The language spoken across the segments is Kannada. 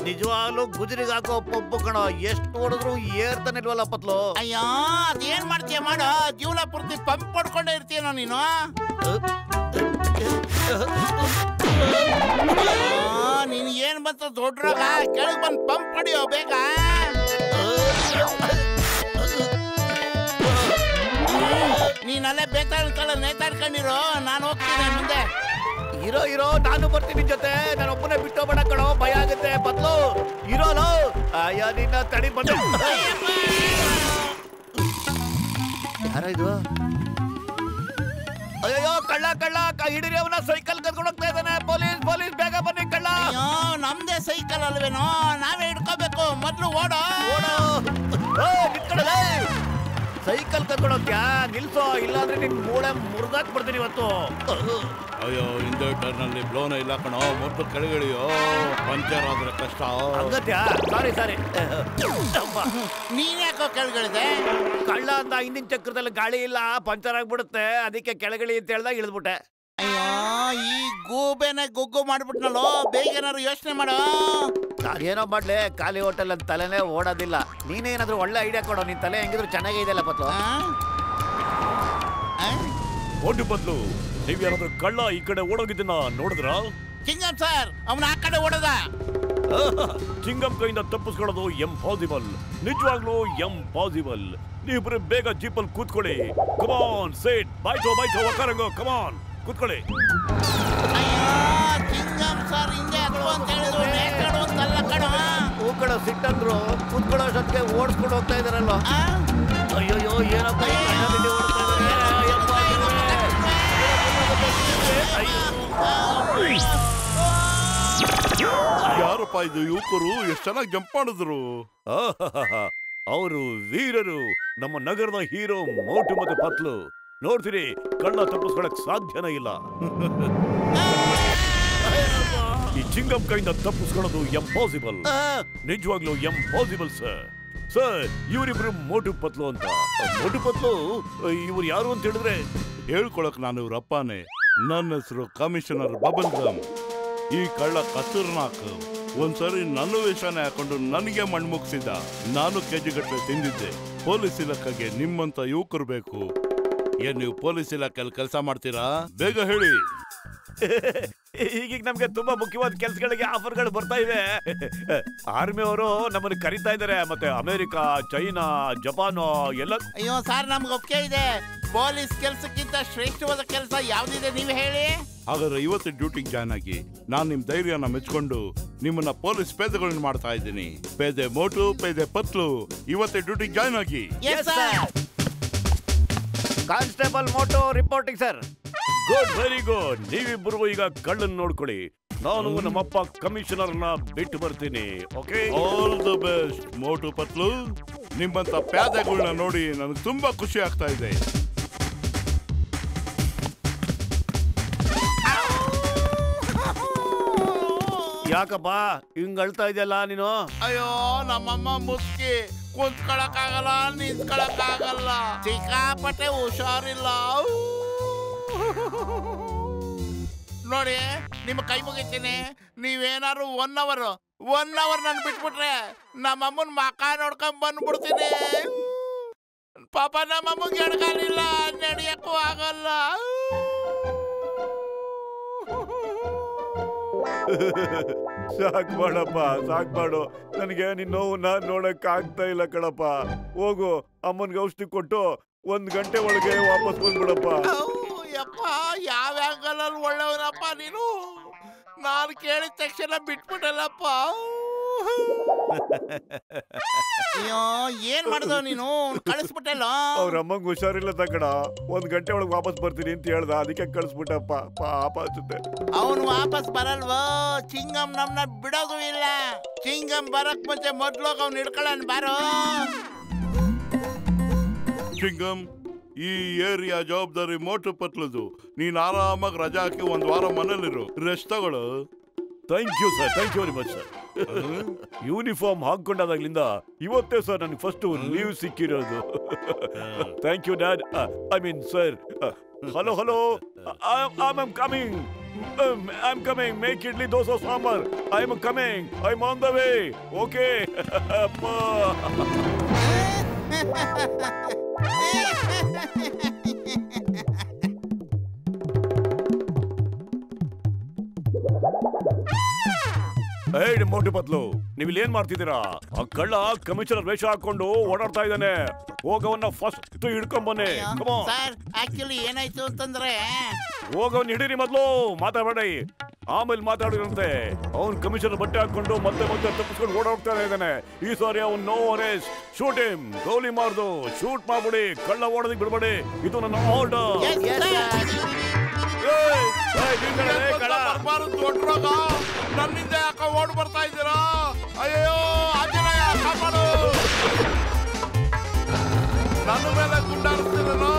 ನಿಜವಾಗ್ಲೂ ಗುಜರಿಗೆ ಹಾಕೋ ಪಂಪು ಕಣ, ಎಷ್ಟು ಹೊಡೆದ್ರು ಏರ್ತಾನೆ ಇಲ್ವಲ್ಲ ಪತ್ಲು. ಅಯ್ಯೋ ಅದೇನ್ ಮಾಡ್ತೀಯ ಮಾಡೋ, ಜೀವನ ಪೂರ್ತಿ ಪಂಪ್ ಪಡ್ಕೊಂಡೇ ಇರ್ತೀಯನೋ ನೀನು. ನೀನ್ ಏನ್ ಬಂತ ದೊಡ್ಡ್ರಾಗ ಕೆಳಗ್ ಬಂದ್ ಪಂಪ್ ಹೊಡಿಯೋ ಬೇಗ. ನೀನಲ್ಲೇ ಬೇತಾಡ್ಕೊಳ್ಳ ನೇತಾಡ್ಕೊಂಡಿರೋ, ನಾನು ಹೋಗ್ತೀನಿ ಮುಂದೆ. ಇರೋ ನಾನು ಬರ್ತೀನಿ ಜೊತೆ. ನಾನು ಒಬ್ಬನೇ ಬಿಟ್ಟೋಗ್ಬೇಡ ಕಣೋ, ಭಯ ಆಗುತ್ತೆ. ಬದ್ಲು ಇರೋಲೋ. ಅಯ್ಯ ನಿನ್ನ ತಡಿ ಬಂದ. ಯಾರ ಇದು? ಅಯ್ಯೋ ಕಳ್ಳ ಹಿಡಿರಿ ಅವನ, ಸೈಕಲ್ ಕರ್ಕೊಂಡು ಹೋಗ್ತಾ ಇದ್ದಾನೆ. ಪೊಲೀಸ್ ಬೇಗ ಬನ್ನಿ ಕಳ್ಳ. ಅಯ್ಯೋ ನಮ್ದೇ ಸೈಕಲ್ ಅಲ್ವೇನೋ, ನಾವೇ ಹಿಡ್ಕೋಬೇಕು. ಮೊದ್ಲು ಓಡೋ. ಸೈಕಲ್ ಕರ್ಕೊಂಡು ಹೋಗ್ಯಾ? ನಿಲ್ಸೋ, ಇಲ್ಲಾಂದ್ರೆ ನಿನ್ ಮೂಳೆ ಮುರಿದಾಕ್ ಬರ್ತೀನಿ ಇವತ್ತು. ಅಯ್ಯೋ ಹಿಂದೆ ಟರ್ನಲ್ಲಿ ಬ್ಲೋನ ಇಲ್ಲ ಕಣೋ, ಮೊದಲು ಕೆಳಗಿಳಿಯೋ, ಪಂಚರ್ ಆದ್ರೆ ಕಷ್ಟ. ಹಂಗತ್ಯಾ? ಸಾರಿ. ನೀನ್ ಯಾಕೋ ಕೆಳಗಿಳಿದೆ? ಕಳ್ಳ ಅಂತ ಹಿಂದಿನ ಚಕ್ರದಲ್ಲಿ ಗಾಳಿ ಇಲ್ಲ, ಪಂಚರ್ ಆಗ್ಬಿಡುತ್ತೆ, ಅದಕ್ಕೆ ಕೆಳಗಿಳಿ ಅಂತ ಹೇಳ್ದಾಗ ಇಳಿದ್ಬಿಟ್ಟೆ. ಅಯ್ಯೋ ಈ ಗೂಬೆನೆ ಗುಗ್ಗು ಮಾಡ್ಬಿಟ್ನಲ್ಲೋ, ಬೇಗ ಏನಾದ್ರು ಯೋಚನೆ ಮಾಡೋ. ನಾನೇನೋ ಮಾಡ್ಲಿ, ಖಾಲಿ ಹೋಟೆಲ್ ಅಂತ ತಲೆನೇ ಓಡೋದಿಲ್ಲ. ನೀನೇನಾದ್ರೂ ಒಳ್ಳೆ ಐಡಿಯಾ ಕೊಡೋ, ನಿನ್ ತಲೆ ಹೆಂಗಿದ್ರು ಚೆನ್ನಾಗೇ ಇದೆಯಲ್ಲ ಪತ್ಲು. ಓಡಿ ಬದ್ಲು, ನೀವ್ ಯಾರಾದ್ರೂ ಕಳ್ಳ ಈ ಕಡೆ ಓಡೋಗಿದ್ದನ್ನ ನೋಡಿದ್ರ? ಚಿಂಗಂ ಸರ್, ಅವನ ಆ ಕಡೆ ಓಡೋದ. ಚಿಂಗಂ ಕೈಯಿಂದ ತಪ್ಪಿಸ್ಕೊಳ್ಳೋದು ಎಂಪಾಸಿಬಲ್, ನಿಜವಾಗ್ಲೂ ಎಂಪಾಸಿಬಲ್. ನೀವಿಬ್ರು ಬೇಗ ಜೀಪಲ್ಲಿ ಕೂತ್ಕೊಳ್ಳಿ. ಕಮಾನ್ ಸೇಟ್, ಬಾಯ್ಟೋ ಒಕ್ಕರಂಗೋ, ಕಮಾನ್ ಕೂತ್ಕೊಳ್ಳಿ. ಚಿಂಗಂ ಸರ್ ಹಿಂದೆ ಹತ್ತು ಅಂತ ಹೇಳಿದ್ರು, ನೇತಾಡು ಅಂತಲ್ಲ ಕಣೋ. ಹೂಕಳ ಸಿಟ್ಟಂದ್ರು, ಕೂತ್ಕೊಳ್ಳೋ ಅಷ್ಟೊತ್ತಿಗೆ ಓಡಿಸ್ಕೊಂಡು ಹೋಗ್ತಾ ಇದಾರಲ್ವ. ಅಯ್ಯೋ ಏನಪ್ಪ ಯಾರಪ್ಪ ಇದು ಯುವಕರು, ಎಷ್ಟು ಚೆನ್ನಾಗಿ ಜಂಪ್ ಮಾಡಿದ್ರು. ಅವರು ವೀರರು, ನಮ್ಮ ನಗರದ ಹೀರೋ ಮೋಟು ಮತ್ತೆ ಪತ್ಲು. ನೋಡ್ತೀರಿ, ಕಳ್ಳ ತಪ್ಪಿಸ್ಕೊಳಕ್ ಸಾಧ್ಯನೇ ಇಲ್ಲ. ಈ ಚಿಂಗಂ ಕೈಯಿಂದ ತಪ್ಪಿಸ್ಕೊಳ್ಳೋದು ಎಂಪಾಸಿಬಲ್, ನಿಜವಾಗ್ಲೂ ಎಂಪಾಸಿಬಲ್ ಸರ್. ಇವರಿಬ್ರು ಮೋಟು ಪತ್ಲು ಅಂತ. ಮೋಟು ಪತ್ಲು ಇವ್ರು ಯಾರು ಅಂತ ಹೇಳಿದ್ರೆ ಹೇಳ್ಕೊಳಕ್ ನಾನು ಇವ್ರ ಅಪ್ಪನೇ. ನನ್ನ ಹೆಸರು ಕಮಿಷನರ್ ಬಬಲ್ ಗಮ್. ಈ ಕಳ್ಳ ಖತರ್ನಾಕ್. ಒಂದ್ಸರಿ ನನ್ನ ವೇಷನೇ ಹಾಕೊಂಡು ನನಗೆ ಮಣ್ಮುಗ್ಸಿದ. ನಾನು ಕೆಜಿಗಟ್ಟಲೆ ತಿಂದಿದ್ದೆ. ಪೊಲೀಸ್ ಇಲಾಖೆಗೆ ನಿಮ್ಮಂತ ಯುವಕರು ಬೇಕು. ಏನ್ ನೀವು ಪೊಲೀಸ್ ಇಲಾಖೆಯಲ್ಲಿ ಕೆಲಸ ಮಾಡ್ತೀರಾ? ಬೇಗ ಹೇಳಿ. ಈಗೀಗ ನಮ್ಗೆ ತುಂಬಾ ಮುಖ್ಯವಾದ ಕೆಲಸಗಳಿಗೆ ಆಫರ್ಗಳು ಬರ್ತಾ ಇವೆ. ಆರ್ಮಿ ಅವರು ನಮ್ಮನ್ನು ಕರೀತಾ ಇದ್ದಾರೆ, ಮತ್ತೆ ಅಮೆರಿಕಾ, ಚೈನಾ, ಜಪಾನ್ ಎಲ್ಲ. ಅಯ್ಯೋ ಸರ್, ನಮ್ಗೆ ಒಪ್ಪಿಗೆ ಇದೆ. ಪೊಲೀಸ್ ಕೆಲಸಕ್ಕಿಂತ ಶ್ರೇಷ್ಠವಾದ ಕೆಲಸ ಯಾವ್ದಿದೆ ನೀವ್ ಹೇಳಿ. ಹಾಗಾದ್ರೆ ಇವತ್ತು ಡ್ಯೂಟಿಗೆ ಜಾಯ್ನ್ ಆಗಿ. ನಾನ್ ನಿಮ್ ಧೈರ್ಯನ ಮೆಚ್ಕೊಂಡು ನಿಮ್ಮನ್ನ ಪೊಲೀಸ್ ಪೇದೆಗಳನ್ನ ಮಾಡ್ತಾ ಇದ್ದೀನಿ. ಪೇದೆ ಮೋಟು, ಪೇದೆ ಪತ್ಲು, ಇವತ್ತೇ ಡ್ಯೂಟಿಗೆ ಜಾಯ್ನ್ ಆಗಿ. Constable Motu reporting sir. Good, very good. ನೀವಿಬ್ಬರು ಈಗ ಕಳ್ಳನ್ ನೋಡ್ಕೊಳ್ಳಿ. ನಾನು ನಮ್ಮಪ್ಪ ಕಮಿಷನರ್ನ ಬಿಟ್ಟು ಬರ್ತೀನಿ. Okay, all the best Motu Patlu. ನಿಮ್ಮಂತ ಪ್ಯಾದೆಗಳನ್ನ ನೋಡಿ ನನಗೆ ತುಂಬಾ ಖುಷಿ ಆಗ್ತಾ ಇದೆ. ಯಾಕಪ್ಪ ಹಿಂಗ್ ಅಳ್ತಾ ಇದೆಯಲ್ಲ ನೀನು? ಅಯ್ಯೋ ನಮ್ಮಮ್ಮ ಮುಸ್ಕಿ, ಕುಂತ್ಕೊಳಕ್ಕಾಗಲ್ಲ, ನಿಂತ್ಕೊಳಕ್ಕಾಗಲ್ಲ, ಸಿಕ್ಕಾಪಟ್ಟೆ ಹುಷಾರಿಲ್ಲ. ನೋಡಿ, ನಿಮ್ಮ ಕೈ ಮುಗಿತೀನಿ. ನೀವೇನಾದ್ರು 1 ಅವರ್ ನನ್ ಬಿಟ್ಬಿಟ್ರೆ ನಮ್ಮಮ್ಮನ್ ಮಕ ನೋಡ್ಕೊಂಡ್ ಬಂದ್ಬಿಡ್ತೀನಿ. ಪಾಪ ನಮ್ಮಮ್ಮಗೆ ಎಡಗಾಲಿಲ್ಲ, ನಡೆಯಕ್ಕೂ ಆಗಲ್ಲ. ಸಾಕ್ ಮಾಡಪ್ಪ, ಸಾಕ್ ಮಾಡು. ನನಗೆ ನಿನ್ನ ನೋವನ್ನ ನೋಡಕ್ ಆಗ್ತಾ ಇಲ್ಲ ಕಣಪ್ಪ. ಹೋಗು, ಅಮ್ಮನ್ಗೆ ಔಷಧಿ ಕೊಟ್ಟು 1 ಗಂಟೆ ಒಳಗೆ ವಾಪಸ್ ಬಂದ್ಬಿಡಪ್ಪ. ಯಪ್ಪ, ಯಾವ ಆಂಗಲಲ್ಲಿ ಒಳ್ಳೆಯವನಪ್ಪ ನೀನು. ನಾನು ಕೇಳಿದ ತಕ್ಷಣ ಬಿಟ್ಬಿಟ್ಟಲ್ಲಪ್ಪ. ಅಯ್ಯೋ, ಏನ್ ಮಾಡ್ದವ್ ನೀನು? ಕಳಿಸ್ಬಿಟ್ಟಲ್ಲ. ಅವ್ರ ಅಮ್ಮಂಗ್ ಹುಷಾರಿಲ್ಲ ತಕಡ. 1 ಗಂಟೆ ಒಳಗೆ ವಾಪಸ್ ಬರ್ತೀನಿ ಅಂತ ಹೇಳ್ದ, ಅದಕ್ಕೆ ಕಳಿಸ್ಬಿಟ್ಟಪ್ಪ. ಪಾಪ ಅನ್ಸುತ್ತೆ. ಅವನು ವಾಪಸ್ ಬರಲ್ವೋ? ಚಿಂಗಂ ನಮ್ನ ಬಿಡೋದು ಇಲ್ಲ. ಚಿಂಗಂ ಬರಕ್ ಮುಂಚೆ ಮೊದ್ಲೋಗ ಅವ್ನು ಹಿಡ್ಕೊಳ್ಳೋಣ ಬಾರೋ. ಚಿಂಗಂ, ಈ ಏರಿಯಾ ಜವಾಬ್ದಾರಿ ಮೋಟು ಪತ್ಲದು. ನೀನ್ ಆರಾಮಾಗಿ ರಜಾ ಹಾಕಿ 1 ವಾರ ಮನೇಲಿರು, ರೆಸ್ಟ್ ತಗೊಳು. Thank you sir, thank you very much sir. Uniform ಹಾಕೊಂಡಾದಾಗ್ಲಿಂದ ಇವತ್ತೇ ಸರ್ ನನಗೆ ಫಸ್ಟ್ ಲೀವ್ ಸಿಕ್ಕಿರೋದು. Thank you dad. I mean sir. Hello, I am coming. I'm coming. Make idli, dosa, sambar. I'm coming. I'm on the way. Okay. ಏಯ್ ಮೋಟು ಪತ್ಲು, ನೀವು ಇಲ್ಲಿ ಏನ್ ಮಾಡ್ತಿದ್ದೀರಾ? ಆ ಕಳ್ಳ ಕಮಿಷನರ್ ವೇಷ ಹಾಕೊಂಡು ಓಡಾಡ್ತಾ ಇದ್ದಾನೆ. ಹೋಗವನ್ನ ಫಸ್ಟ್ ಹಿಡ್ಕೊಂಡ್ ಬನ್ನಿ. ಸರ್ ಆಕ್ಚುಲಿ ಏನಾಯ್ತು ಅಂತಂದ್ರೆ ಹೋಗವನ್ನ ಹಿಡೀರಿ ಮೊದ್ಲು, ಮಾತಾಡಬೇಡಿ. ಆಮೇಲೆ ಮಾತಾಡಿರಂತೆ. ಅವ್ನ್ ಕಮಿಷನರ್ ಬಟ್ಟೆ ಹಾಕೊಂಡು ಮತ್ತೆ ತಪ್ಪಿಸ್ಕೊಂಡು ಓಡಾಡ್ತಾ ಇದ್ದಾನೆ. ಈ ಸಾರಿ ಅವ್ನು ನೋ ಅರೆಸ್ಟ್. Shoot him. ಗೋಲಿ ಮಾರ್ದು ಶೂಟ್ ಮಾಡ್ಬಿಡಿ. ಕಳ್ಳ ಓಡೋದಕ್ಕೆ ಬಿಡ್ಬೇಡಿ. ಇದು ನನ್ನ ಆರ್ಡರ್. ನನ್ನಿಂದ ಯಾಕೆ ಓಡ್ ಬರ್ತಾ ಇದ್ದೀರಾ? ಅಯ್ಯೋ ಆಂಜನೇಯ ಕಾಪಾಡು. ನನ್ನ ಮೇಲೆ ಗುಂಡಾಡ್ತಿರೋ.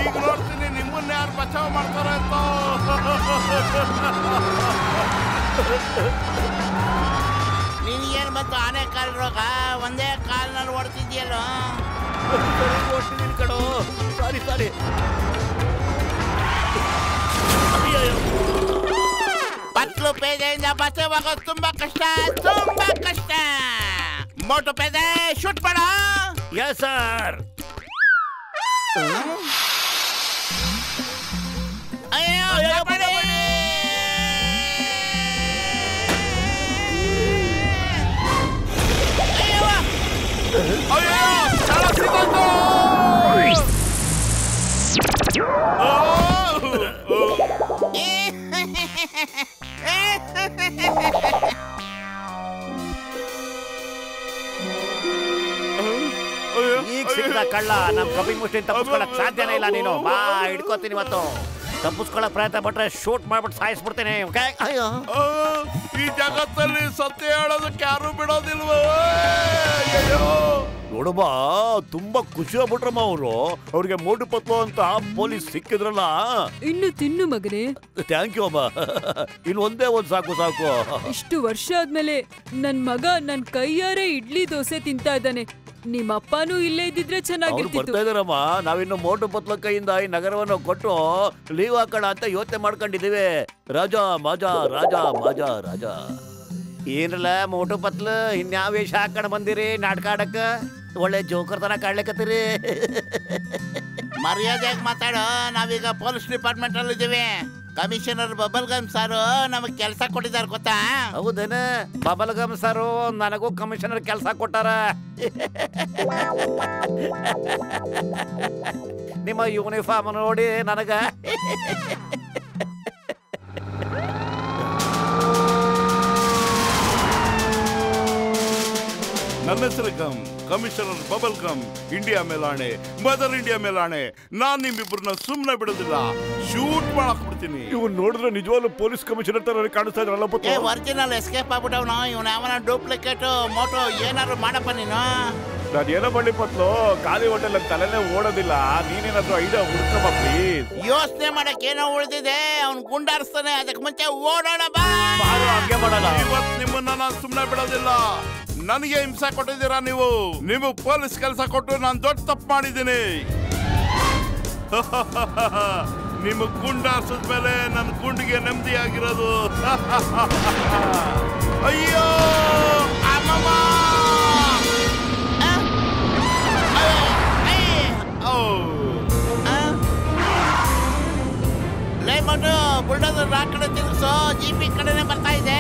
ಈಗ ನೋಡ್ತೀನಿ ನಿಮ್ಮನ್ನ ಯಾರು ಬಚಾವ್ ಮಾಡ್ತಾರೆ ಅಂತ. ನಿನಗೇನು ಬಂತು ಆನೆ ಕಾಲ್ ರೋಗ? ಒಂದೇ ಕಾಲ್ನಲ್ಲಿ ಓಡ್ತಿದ್ಯಲ್ಲ. ಓಡ್ತಿದ್ದೀನಿ ಕಣೋ. ಸಾರಿ ಪತ್ಲು ಪೇದೆಯಿಂದ ಬಚಾವಾಗೋದು ತುಂಬಾ ಕಷ್ಟ. ಮೋಟು ಪೇದೆ ಶೂಟ್ ಮಾಡ. Yes sir. ಅಯ್ಯೋ ಈಗ ಸಿಕ್ಕಿದ ಕಳ್ಳ ನಮ್ ಕಪಿ ಮುಷ್ಟಿನ ತಪ್ಪಿಸ್ಕೊಳಕ್ ಸಾಧ್ಯನೇ ಇಲ್ಲ. ನೀನು ಬಾ, ಹಿಡ್ಕೋತೀನಿ ಇವತ್ತು. ತಪ್ಪಿಸ್ಕೊಳಕ್ ಪ್ರಯತ್ನ ಪಟ್ರೆ ಶೂಟ್ ಮಾಡ್ಬಿಟ್ಟು ಸಾಯಿಸ್ಬಿಡ್ತೇನೆ. ಅಯ್ಯೋ, ಈ ಜಗತ್ತಲ್ಲಿ ಸತ್ಯ ಹೇಳೋದಕ್ಕೆ ಯಾರು ಬಿಡೋದಿಲ್ವೋ? ನೋಡಮ್ಮ, ತುಂಬಾ ಖುಷಿ ಆಗ್ಬಿಟ್ರಮ್ಮ ಅವರು. ಅವ್ರಿಗೆ ಮೋಟು ಪತ್ಲು ಅಂತ ಪೊಲೀಸ್ ಸಿಕ್ಕಿದ್ರಲ್ಲ. ಇನ್ನು ತಿನ್ನು ಮಗನೇ. ಥ್ಯಾಂಕ್ ಯು ಅಮ್ಮ. ಇನ್ನು ಒಂದೇ ಒಂದ್ ಸಾಕು. ಇಷ್ಟು ವರ್ಷ ಆದ್ಮೇಲೆ ನನ್ ಮಗ ನನ್ ಕೈಯಾರೆ ಇಡ್ಲಿ ದೋಸೆ ತಿಂತಾ ಇದ್ದಾನೆ. ನಿಮ್ಮ ಅಪ್ಪನೂ ಇಲ್ಲೇ ಇದ್ದಿದ್ರೆ ಚೆನ್ನಾಗಿರ್ತಿತ್ತು. ಬರ್ತಾ ಇದಾರಮ್ಮ. ನಾವಿನ್ನು ಮೋಟು ಪತ್ಲು ಕೈಯಿಂದ ಈ ನಗರವನ್ನು ಕೊಟ್ಟು ಲೀವ್ ಹಾಕೋಣ ಅಂತ ಯೋಚನೆ ಮಾಡ್ಕೊಂಡಿದೀವಿ. ರಾಜಾ ಮಾಜಾ. ಏನ್ರಲ್ಲ ಮೋಟು ಪತ್ಲು, ಇನ್ಯಾವ ವೇಷ ಹಾಕೊಂಡ್ ಬಂದಿರಿ ನಾಟಕ ಆಡಕ್ಕ? ಒಳ್ಳೆ ಜೋಕರ್ ತರ ಕಾಡ್ಲಿಕತ್ತೀರಿ. ಮರ್ಯಾದೆಯಾಗಿ ಮಾತಾಡೋ. ನಾವೀಗ ಪೊಲೀಸ್ ಡಿಪಾರ್ಟ್ಮೆಂಟ್ ಅಲ್ಲಿ ಇದ್ದೀವಿ. ಕಮಿಷನರ್ ಬಬಲ್ ಗಮ್ ಸಾರು ನಮಗ್ ಕೆಲಸ ಕೊಟ್ಟಿದ್ದಾರೆ ಗೊತ್ತಾ? ಹೌದೇನ? ಬಬಲ್ ಗಮ್ ಸಾರು ನನಗೂ ಕಮಿಷನರ್ ಕೆಲಸ ಕೊಟ್ಟಾರ. ನಿಮ್ಮ ಯೂನಿಫಾರ್ಮ್ ನೋಡಿ ನನಗ ನನ್ನ ಹೆಸರು gum, commissioner bubble gum. India ಮೇಲಾಣೆ, ಮದರ್ ಇಂಡಿಯಾ ಮೇಲಾಣೆ, ನಾನ್ ನಿಮ್ಮಿಬ್ಬರನ್ನ ಸುಮ್ನೆ ಬಿಡೋದಿಲ್ಲ. ಶೂಟ್ ಮಾಡಕ್ ಬಿಡ್ತೀನಿ. ಇವ್ನು ನೋಡಿದ್ರೆ ನಿಜವಾಗ್ಲೂ ಪೊಲೀಸ್ ಕಮಿಷನರ್ ತರ ಕಾಣಿಸ್ತಾ ಇದ್ರಲ್ಲ. ಒರಿಜಿನಲ್ ಎಸ್ಕೇಪ್ ಆಗ್ಬಿಟ್ಟವನು. ಇವನು ಯಾವನ ಡೂಪ್ಲಿಕೇಟ್ ಮೋಟೋ ಏನಾದ್ರು ಮಾಡಪ್ಪ ನೀನು. ನಾನು ಏನೋ ಬಳ್ಳಿ ಪತ್ಲು, ಖಾಲಿ ಹೋಟೆಲ್ ತಲೆನೇ ಓಡೋದಿಲ್ಲ. ನೀನೇನಾದ್ರು ಐಡಿಯಾ ಹುಡ್ಕಮ್ಮ ಪ್ಲೀಸ್. ಯೋಚನೆ ಮಾಡಕ್ ಏನೋ ಉಳಿದಿದೆ. ಅವ್ನು ಗುಂಡಾರಿಸ್ತಾನೆ. ಅದಕ್ಕೆ ಮುಂಚೆ ಓಡೋಣ ಬಾ. ಹಂಗೆ ಮಾಡಲ್ಲ. ಇವತ್ತು ನಿಮ್ಮನ್ನ ನಾನು ಸುಮ್ನೆ ಬಿಡೋದಿಲ್ಲ. ನನಗೆ ಹಿಂಸೆ ಕೊಟ್ಟಿದ್ದೀರಾ ನೀವು. ನೀವು ಪೊಲೀಸ್ ಕೆಲಸ ಕೊಟ್ಟು ನಾನು ದೊಡ್ಡ ತಪ್ಪು ಮಾಡಿದ್ದೀನಿ. ನಿಮ್ಮ ಗುಂಡಾರ್ಸದ ಮೇಲೆ ನನ್ನ ಗುಂಡಿಗೆ ನೆಮ್ಮದಿ ಆಗಿರೋದು. ಅಯ್ಯೋ ಅಮ್ಮಮ್ಮ. ಲೇಮನ್ನು ಬುಲ್ಡೋಸರ್ ಆ ಕಡೆ ತಿರುಗಿಸೋ. ಜೀಪಿ ಕಡೆನೆ ಬರ್ತಾ ಇದೆ.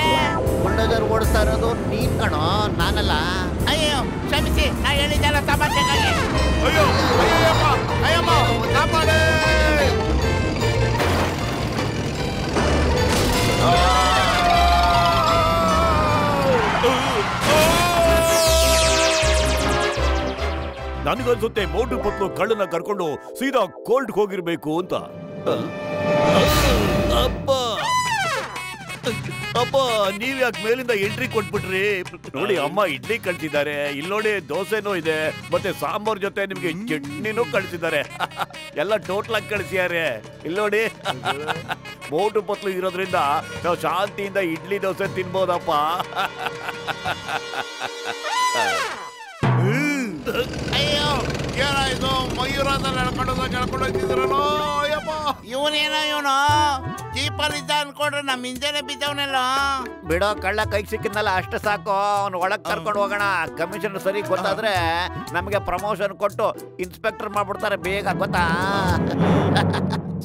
ಬುಲ್ಡೋಸರ್ ಓಡಿಸ್ತಾ ಇರೋದು ನೀನ್ ಕಣೋ, ನಾನಲ್ಲ. ಅಯ್ಯೋ ಕ್ಷಮಿಸಿ, ನಾ ಹೇಳಿದ್ದೆಲ್ಲ ತಮಾಷೆಗಾಗಿ. ಅಯ್ಯೋ ಅಯ್ಯಮ್ಮ ಕಾಪಾಡೆ. ನನಗನ್ಸುತ್ತೆ ಮೋಟು ಪತ್ಲು ಕಳ್ಳನ ಕರ್ಕೊಂಡು ಸೀದಾ ಕೋರ್ಟ್ ಹೋಗಿರ್ಬೇಕು ಅಂತ. ಅಪ್ಪ ನೀವ್ ಯಾಕೆ ಮೇಲಿಂದ ಎಂಟ್ರಿ ಕೊಟ್ಬಿಟ್ರಿ? ನೋಡಿ ಅಮ್ಮ ಇಡ್ಲಿ ಕಳ್ಸಿದ್ದಾರೆ, ಇಲ್ಲಿ ನೋಡಿ ದೋಸೆನೂ ಇದೆ, ಮತ್ತೆ ಸಾಂಬಾರ್ ಜೊತೆ ನಿಮ್ಗೆ ಚಟ್ನಿನೂ ಕಳ್ಸಿದ್ದಾರೆ. ಎಲ್ಲ ಟೋಟಲ್ ಆಗಿ ಕಳ್ಸಿದ್ದಾರೆ. ಇಲ್ಲಿ ನೋಡಿ, ಮೋಟು ಪತ್ಲು ಇರೋದ್ರಿಂದ ನಾವು ಶಾಂತಿಯಿಂದ ಇಡ್ಲಿ ದೋಸೆ ತಿನ್ಬೋದಪ್ಪ. ಅಯ್ಯೋ ಏನಾಯ್ತು? ಮಯೂರದಲ್ಲಿ ಹೇಳ್ಕೊಂಡು ಹೋಗ್ತಿದ್ರಲ್ಲೋ. ಅಯ್ಯಪ್ಪ ಇವನೇನೋ ಇವನು ಜೀಪ್ ಜೀಪಲ್ಲಿ ಇದ್ದ ಅನ್ಕೊಂಡ್ರೆ ನಮ್ ಹಿಂದೆನೆ ಬಿದ್ದವನೆಲ್ಲ. ಬಿಡೋ, ಕಳ್ಳ ಕೈಗೆ ಸಿಕ್ಕಿದ್ನಲ್ಲ ಅಷ್ಟು ಸಾಕು. ಅವ್ನು ಒಳಗ್ ಕರ್ಕೊಂಡು ಹೋಗೋಣ. ಕಮಿಷನರ್ ಸರಿ ಗೊತ್ತಾದ್ರೆ ನಮಗೆ ಪ್ರಮೋಷನ್ ಕೊಟ್ಟು ಇನ್ಸ್ಪೆಕ್ಟರ್ ಮಾಡ್ಬಿಡ್ತಾರೆ ಬೇಗ, ಗೊತ್ತಾ?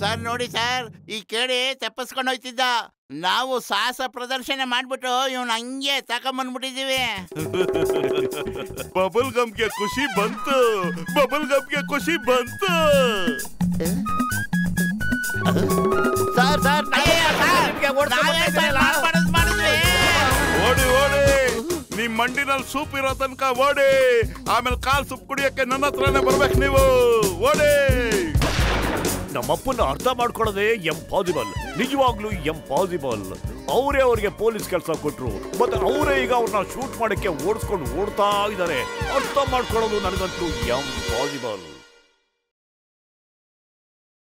ಸರ್ ನೋಡಿ ಸರ್, ಈ ಕೇಳಿ ತಪ್ಪಿಸ್ಕೊಂಡು ಹೋಯ್ತಿದ್ದ. ನಾವು ಸಾಹಸ ಪ್ರದರ್ಶನ ಮಾಡ್ಬಿಟ್ಟು ಇವ್ನ ಹಂಗೆ ತಕೊಂಬಂದ್ಬಿಟ್ಟಿದೀವಿ. ಬಬಲ್ ಗಮ್ಗೆ ಖುಷಿ ಬಂತು, ಬಬಲ್ ಗಮ್ಗೆ ಖುಷಿ ಬಂತು. ಸರ್ ಸರ್ ಓಡಿ ಓಡಿ, ನಿಮ್ ಮಂಡಿನಲ್ಲಿ ಸೂಪ್ ಇರೋ ತನಕ ಓಡಿ. ಆಮೇಲೆ ಕಾಲ್ ಸೂಪ್ ಕುಡಿಯಕ್ಕೆ ನನ್ನ ಹತ್ರನೇ ಬರ್ಬೇಕು ನೀವು. ಓಡಿ. ನಮ್ಮಪ್ಪನ ಅರ್ಥ ಮಾಡ್ಕೊಳ್ಳೋದೇ ಎಂಪಾಸಿಬಲ್, ನಿಜವಾಗ್ಲೂ ಎಂಪಾಸಿಬಲ್. ಅವರೇ ಅವ್ರಿಗೆ ಪೊಲೀಸ್ ಕೆಲಸ ಕೊಟ್ರು, ಮತ್ತೆ ಅವರೇ ಈಗ ಅವ್ರನ್ನ ಶೂಟ್ ಮಾಡಕ್ಕೆ ಓಡಿಸ್ಕೊಂಡು ಓಡ್ತಾ ಇದ್ದಾರೆ. ಅರ್ಥ ಮಾಡ್ಕೊಳ್ಳೋದು ನನಗಂತೂ ಎಂಪಾಸಿಬಲ್.